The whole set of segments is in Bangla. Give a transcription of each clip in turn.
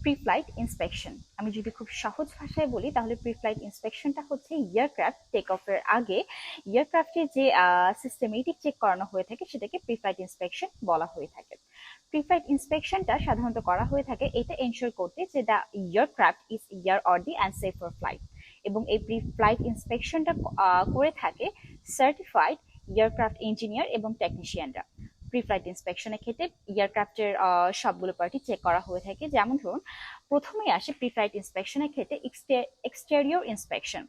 Pre flight inspection. আমি যদি খুব সহজ ভাষায় বলি তাহলে প্রি ফ্লাইট ইন্সপেকশনটা হচ্ছে এয়ারক্রাফট টেক অফের আগে এয়ারক্রাফটের যে সিস্টেমেটিক চেক করানো হয়ে থাকে সেটাকে প্রি ফ্লাইট ইন্সপেকশন বলা হয়ে থাকে। প্রি ফ্লাইট ইন্সপেকশনটা সাধারণত করা হয়ে থাকে এটা এনশিওর করতে যে the aircraft is airworthy and safe for flight, এবং এই প্রি ফ্লাইট ইন্সপেকশনটা করে থাকে সার্টিফাইড এয়ারক্রাফট ইঞ্জিনিয়ার এবং টেকনিশিয়ানরা। প্রি ফ্লাইট ইন্সপেকশনের ক্ষেত্রে এয়ারক্রাফটের সবগুলো পার্টি চেক করা হয়ে থাকে। যেমন ধরুন প্রথমেই আসে প্রি ফ্লাইট ইন্সপেকশনের ক্ষেত্রে এক্সটেরিয়র ইন্সপেকশন।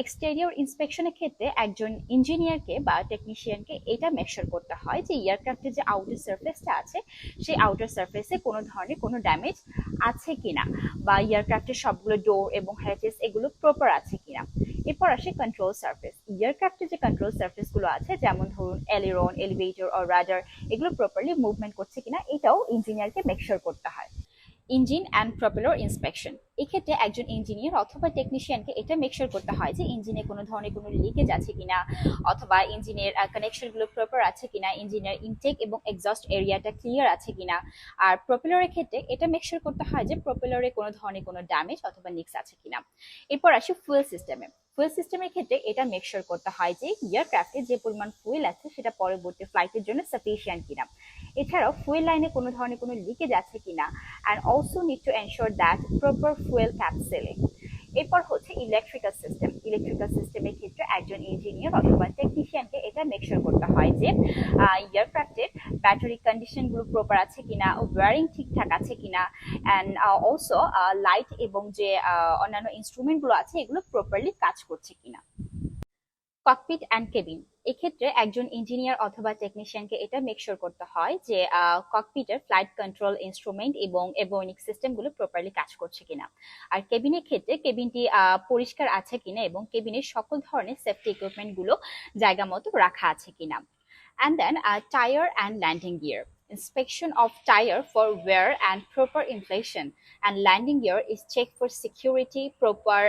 এক্সটেরিয়র ইন্সপেকশনের ক্ষেত্রে একজন ইঞ্জিনিয়ারকে বা টেকনিশিয়ানকে এটা মেকশোর করতে হয় যে এয়ারক্রাফটের যে আউটার সারফেসটা আছে সেই আউটার সারফেসে কোনো ধরনের কোনো ড্যামেজ আছে কিনা, বা এয়ারক্রাফটের সবগুলো ডোর এবং হ্যাচেস এগুলো প্রপার আছে কিনা। এরপর আসে কন্ট্রোল সারফেস। এয়ারক্রাফটের যে কন্ট্রোল সারফেস গুলো আছে যেমন ধরুন এলিরন, এলিভেটর ও রাডার, এগুলো প্রপারলি মুভমেন্ট করছে কিনা এটাও ইঞ্জিনিয়ারকে মেকশোর করতে হয়। ইঞ্জিন অ্যান্ড প্রপেলর ইন্সপেকশন, এক্ষেত্রে একজন ইঞ্জিনিয়ার অথবা টেকনিশিয়ানকে এটা মেকশোর করতে হয় যে ইঞ্জিনে কোনো ধরনের কোনো লিকেজ আছে কিনা, অথবা ইঞ্জিনের কানেকশনগুলো প্রপার আছে কিনা, ইঞ্জিনের ইনটেক এবং এক্সস্ট এরিয়াটা ক্লিয়ার আছে কিনা। আর প্রপেলরের ক্ষেত্রে এটা মেকশোর করতে হয় যে প্রপেলরে কোনো ধরনের কোনো ড্যামেজ অথবা নিক্স আছে কিনা। এরপর আসি ফুয়েল সিস্টেমে। ফুয়েল সিস্টেমের ক্ষেত্রে এটা মেকশোর করতে হয় যে এয়ারক্রাফটে যে পরিমাণ ফুয়েল আছে সেটা পরবর্তী ফ্লাইটের জন্য সাফিসিয়েন্ট কিনা। এছাড়াও ফুয়েল লাইনে কোনো ধরনের কোনো লিকেজ আছে কিনা, and also need to ensure that proper fuel cap sealing. এরপর হচ্ছে ইলেকট্রিক্যাল সিস্টেম। ইলেকট্রিক্যাল সিস্টেমের ক্ষেত্রে একজন ইঞ্জিনিয়ার অথবা টেকনিশিয়ানকে এটা মেকশোর করতে হয় যে এয়ারক্রাফটের ব্যাটারি কন্ডিশনগুলো প্রপার আছে কিনা, ওয়ারিং ঠিকঠাক আছে কিনা, অ্যান্ড অলসো লাইট এবং যে অন্যান্য ইনস্ট্রুমেন্টগুলো আছে এগুলো প্রপারলি কাজ করছে কিনা। ককপিট অ্যান্ড কেবিন, এক্ষেত্রে একজন ইঞ্জিনিয়ার অথবা টেকনিশিয়ানকে এটা মেকশোর করতে হয় যে ককপিটের ফ্লাইট কন্ট্রোল ইনস্ট্রুমেন্ট এবং এভিওনিক্স সিস্টেমগুলো প্রপারলি কাজ করছে কিনা। আর কেবিনের ক্ষেত্রে কেবিনটি পরিষ্কার আছে কিনা এবং কেবিনের সকল ধরনের সেফটি ইকুইপমেন্টগুলো জায়গা মতো রাখা আছে কিনা। And then tire and landing gear. Inspection of tire for wear and proper inflation, and landing gear is checked for security, proper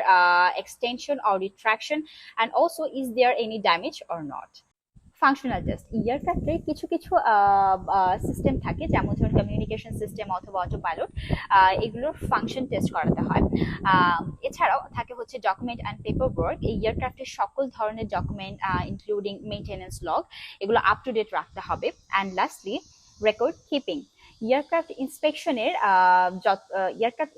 extension or retraction, and also is there any damage or not. Functional test, এয়ারক্রাফটে কিছু কিছু সিস্টেম থাকে যেমন ধরুন কমিউনিকেশন সিস্টেম অথবা অটো পাইলট, এগুলোর ফাংশন টেস্ট করাতে হয়। এছাড়াও থাকে হচ্ছে ডকুমেন্ট অ্যান্ড পেপার ওয়ার্ক। এই এয়ারক্রাফটের সকল ধরনের ডকুমেন্ট ইনক্লুডিং মেইনটেনেন্স লগ এগুলো আপ টু ডেট রাখতে হবে। And lastly record keeping. Aircraft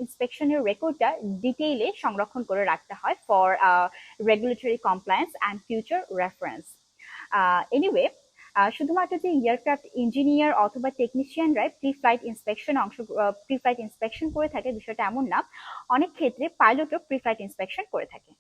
ইন্সপেকশনের রেকর্ডটা ডিটেইলে সংরক্ষণ করে রাখতে হয় for regulatory compliance and future reference. Anyway, শুধুমাত্র যে এয়ারক্রাফট ইঞ্জিনিয়ার অথবা টেকনিশিয়ানরাই প্রি ফ্লাইট ইন্সপেকশন করে থাকে বিষয়টা এমন না, অনেক ক্ষেত্রে পাইলটও প্রি ফ্লাইট ইন্সপেকশন করে থাকে।